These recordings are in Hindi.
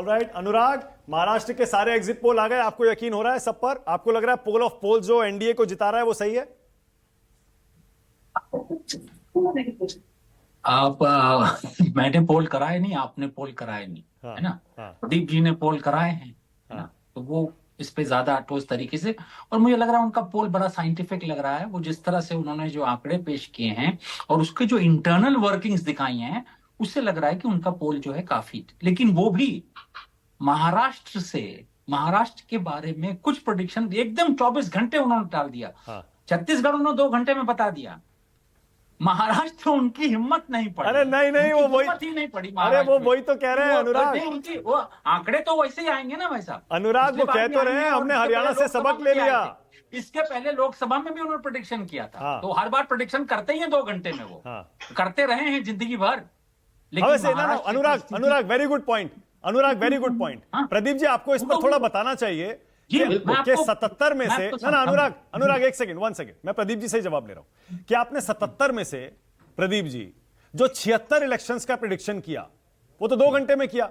ऑलराइट अनुराग, महाराष्ट्र के सारे एग्जिट पोल आ गए, आपको यकीन हो रहा है सब पर? आपको लग रहा है पोल ऑफ पोल जो एनडीए को जिता रहा है वो सही है? आप मैंने पोल कराए नहीं, आपने पोल कराए नहीं, हाँ, है ना? हाँ, प्रदीप जी ने पोल कराए हैं, है ना? हाँ, तो वो इस पे ज्यादा ठोस तरीके से, और मुझे लग रहा है उनका पोल बड़ा साइंटिफिक लग रहा है। वो जिस तरह से उन्होंने जो आंकड़े पेश किए हैं और उसके जो इंटरनल वर्किंग्स दिखाई हैं, उससे लग रहा है कि उनका पोल जो है काफी, लेकिन वो भी महाराष्ट्र के बारे में कुछ प्रोडिक्शन एकदम 24 घंटे उन्होंने टाल दिया। हाँ। छत्तीसगढ़ उन्होंने 2 घंटे में बता दिया। महाराष्ट्र उनकी हिम्मत नहीं पड़ी। अरे नहीं नहीं, वो वही, हिम्मत ही नहीं पड़ी अरे महाराष्ट्र वो में। वही तो कह रहे हैं अनुराग। नहीं, उनकी वो आंकड़े तो वैसे ही आएंगे ना भाई साहब। अनुराग वो कह तो रहे हैं हमने हरियाणा से सबक ले लिया। इसके पहले लोकसभा में भी उन्होंने प्रोडिक्शन किया था। हाँ। तो हर बार प्रोडिक्शन करते ही हैं 2 घंटे में, वो हाँ। करते रहे हैं जिंदगी भर। वैसे ना अनुराग वेरी गुड पॉइंट, अनुराग very good point. Pradeep ji आपको इस पर थोड़ा बताना चाहिए कि 77 में से, ना अनुराग एक सेकंड, 1 सेकंड, मैं प्रदीप जी से जवाब ले रहा हूं कि आपने 77 में से प्रदीप जी जो 76 इलेक्शंस का प्रेडिक्शन किया वो तो 2 घंटे में किया,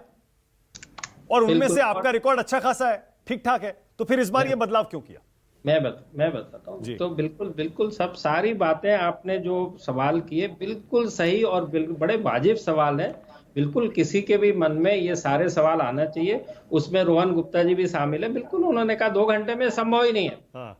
और उनमें से आपका रिकॉर्ड अच्छा खासा है, ठीक ठाक है, तो फिर इस बार ये बदलाव क्यों किया? मैं बताता हूँ। तो बिल्कुल सब सारी बातें आपने जो सवाल किए बिल्कुल सही और बिल्कुल बड़े वाजिब सवाल है। बिल्कुल किसी के भी मन में ये सारे सवाल आना चाहिए। उसमें रोहन गुप्ता जी भी शामिल है। बिल्कुल उन्होंने कहा 2 घंटे में संभव ही नहीं है। हाँ।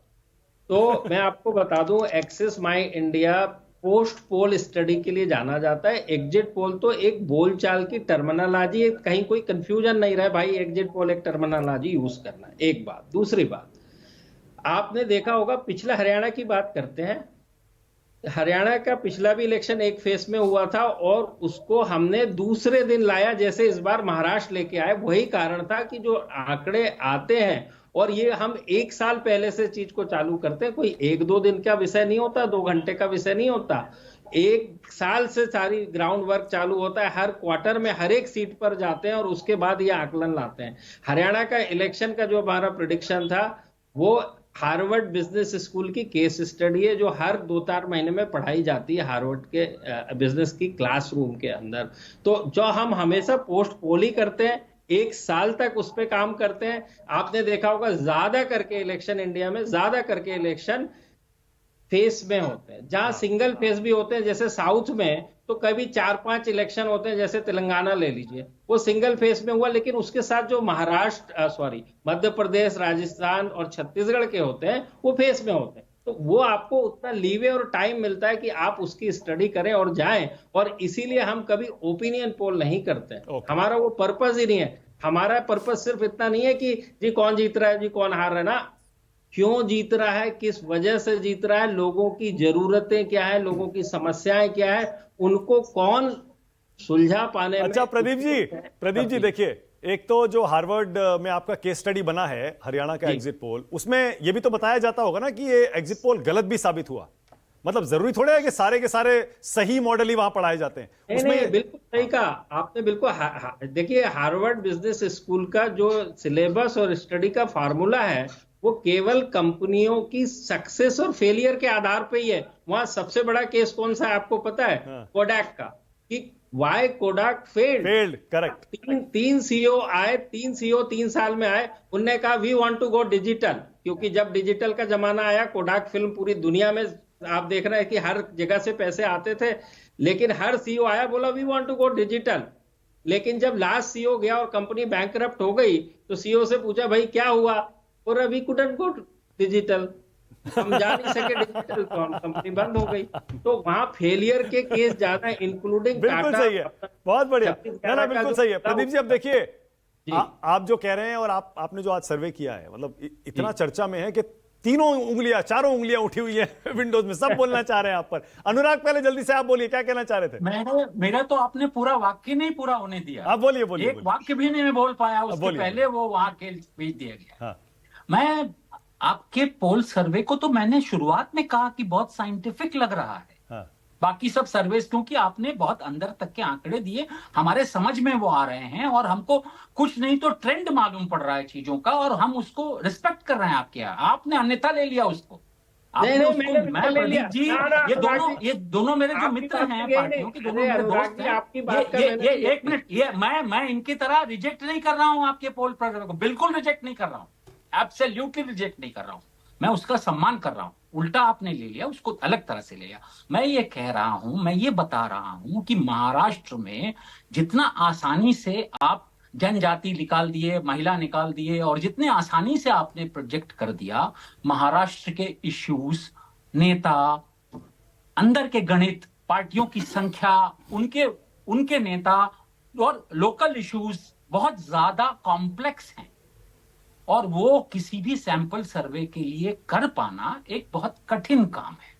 तो मैं आपको बता दूं, एक्सिस माई इंडिया पोस्ट पोल स्टडी के लिए जाना जाता है। एग्जिट पोल तो एक बोलचाल की टर्मिनोलॉजी, कहीं कोई कंफ्यूजन नहीं रहे भाई, एग्जिट पोल एक टर्मिनोलॉजी यूज करना है। एक बात। दूसरी बात, आपने देखा होगा, पिछला हरियाणा की बात करते हैं, हरियाणा का पिछला भी इलेक्शन एक फेस में हुआ था और उसको हमने दूसरे दिन लाया जैसे इस बार महाराष्ट्र लेके आए। वही कारण था कि जो आंकड़े आते हैं, और ये हम 1 साल पहले से चीज को चालू करते हैं, कोई 1-2 दिन का विषय नहीं होता, 2 घंटे का विषय नहीं होता। 1 साल से सारी ग्राउंड वर्क चालू होता है। हर क्वार्टर में हर एक सीट पर जाते हैं और उसके बाद ये आकलन लाते हैं। हरियाणा का इलेक्शन का जो हमारा प्रेडिक्शन था वो हार्वर्ड बिजनेस स्कूल की केस स्टडी है, जो हर 2-4 महीने में पढ़ाई जाती है हार्वर्ड के बिजनेस की क्लासरूम के अंदर। तो जो हम हमेशा पोस्ट पोल ही करते हैं, 1 साल तक उस पर काम करते हैं। आपने देखा होगा ज्यादा करके इलेक्शन इंडिया में, ज्यादा करके इलेक्शन फेस में होते हैं। जहां सिंगल फेस भी होते हैं, जैसे साउथ में तो कभी 4-5 इलेक्शन होते हैं, जैसे तेलंगाना ले लीजिए, वो सिंगल फेस में हुआ। लेकिन उसके साथ जो मध्य प्रदेश, राजस्थान और छत्तीसगढ़ के होते हैं वो फेस में होते हैं। तो वो आपको उतना लीवे और टाइम मिलता है कि आप उसकी स्टडी करें और जाएं। और इसीलिए हम कभी ओपिनियन पोल नहीं करते हैं। हमारा वो पर्पस ही नहीं है। हमारा पर्पस सिर्फ इतना नहीं है कि जी कौन जीत रहा है, जी कौन हार रहा है, ना क्यों जीत रहा है, किस वजह से जीत रहा है, लोगों की जरूरतें क्या है, लोगों की समस्याएं क्या है, उनको कौन सुलझा पाने में। अच्छा प्रदीप जी देखिए, एक तो जो हार्वर्ड में आपका केस स्टडी बना है हरियाणा का एग्जिट पोल, उसमें यह भी तो बताया जाता होगा ना कि ये एग्जिट पोल गलत भी साबित हुआ। मतलब जरूरी थोड़ा है कि सारे के सारे सही मॉडल ही वहां पढ़ाए जाते हैं। उसमें नहीं, बिल्कुल सही कहा आपने। बिल्कुल देखिए, हार्वर्ड बिजनेस स्कूल का जो सिलेबस और स्टडी का फार्मूला है वो केवल कंपनियों की सक्सेस और फेलियर के आधार पे ही है। वहां सबसे बड़ा केस कौन सा है आपको पता है? कोडैक का, कि why Kodak failed. Correct. 3 CEO आए, 3 सीईओ 3 साल में आए, उनने कहा we want to go digital. क्योंकि जब डिजिटल का जमाना आया, कोडैक फिल्म पूरी दुनिया में आप देख रहे हैं कि हर जगह से पैसे आते थे, लेकिन हर सीईओ आया बोला we want to go digital. लेकिन जब लास्ट सीईओ गया और कंपनी बैंकरप्ट हो गई, तो सीईओ से पूछा भाई क्या हुआ, और अभी कुडंट गो डिजिटल, हम जा नहीं सके डिजिटल, तो कंपनी बंद हो गई। तो वहां फेलियर के केस ज्यादा, इंक्लूडिंग बिल्कुल सही है, बहुत बढ़िया, ना बिल्कुल सही है। प्रदीप जी अब देखिए, आप जो कह रहे हैं और आपने जो आज सर्वे किया है, मतलब इतना चर्चा में है कि 4 उंगलियां उठी हुई है विंडोज में, सब बोलना चाह रहे हैं आप पर। अनुराग पहले जल्दी से आप बोलिए, क्या कहना चाह रहे थे? मेरा तो आपने पूरा वाक्य नहीं पूरा होने दिया। आप बोलिए। एक वाक्य भी नहीं बोल पाया, उसके पहले वो वहां के भेज दिया गया। हाँ। मैं आपके पोल सर्वे को तो मैंने शुरुआत में कहा कि बहुत साइंटिफिक लग रहा है। हाँ। बाकी सब सर्वेस, क्योंकि आपने बहुत अंदर तक के आंकड़े दिए, हमारे समझ में वो आ रहे हैं और हमको कुछ नहीं तो ट्रेंड मालूम पड़ रहा है चीजों का, और हम उसको रिस्पेक्ट कर रहे हैं आपके यहाँ। आपने अन्यथा ले लिया उसको, आपने नहीं, उसको, मैंने मैं ले लिया। प्रदीप जी, ना, ये दोनों मेरे जो आपकी मित्र बात हैं की गई पार्टियों नहीं। के, दोनों अरे मेरे अनुराग दोस्त जी, हैं। आपकी बात का मैंने ये एक मिनट, ये मैं इनकी तरह रिजेक्ट नहीं कर रहा हूं आपके पोल प्रकरण को, बिल्कुल रिजेक्ट नहीं कर रहा हूं, एब्सोल्युटली रिजेक्ट नहीं कर रहा हूं, मैं उसका सम्मान कर रहा हूं। उल्टा आपने ले लिया, उसको अलग तरह से ले लिया। मैं ये कह रहा हूं, मैं ये बता रहा हूं कि महाराष्ट्र में जितना आसानी से आप जनजाति निकाल दिए, महिला निकाल दिए, और जितने आसानी से आपने प्रोजेक्ट कर दिया, महाराष्ट्र के इश्यूज, नेता, अंदर के गणित, पार्टियों की संख्या, उनके उनके नेता और लोकल इश्यूज बहुत ज्यादा कॉम्प्लेक्स हैं, और वो किसी भी सैंपल सर्वे के लिए कर पाना एक बहुत कठिन काम है,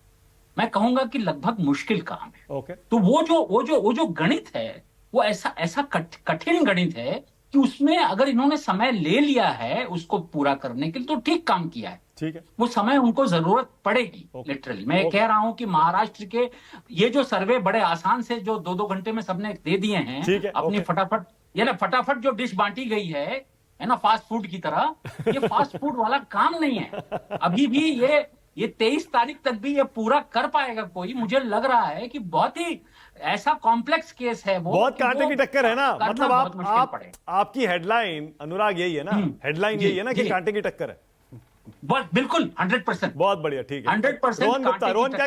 मैं कहूंगा कि लगभग मुश्किल काम है। ओके, तो वो जो गणित है, वो ऐसा कठिन गणित है कि उसमें अगर इन्होंने समय ले लिया है उसको पूरा करने के लिए, तो ठीक काम किया है। ठीक है, वो समय उनको जरूरत पड़ेगी। लिटरली मैं कह रहा हूं कि महाराष्ट्र के ये जो सर्वे बड़े आसान से जो 2-2 घंटे में सबने दे दिए हैं, ठीक है, अपनी फटाफट, ये ना फटाफट जो डिश बांटी गई है ना, फास्ट फूड की तरह, ये फास्ट फूड वाला काम नहीं है। अभी भी ये 23 तारीख तक भी ये पूरा कर पाएगा कोई? मुझे लग रहा है कि बहुत ही ऐसा कॉम्प्लेक्स केस है वो, बहुत कांटे की टक्कर है ना, मतलब बहुत मुश्किल पड़ेगा। आपकी हेडलाइन अनुराग यही है ना, हेडलाइन यही है ना कि कांटे की टक्कर है। बिल्कुल 100%। बहुत बढ़िया, ठीक है। 100% रोहन गुप्ता, रोहन क्या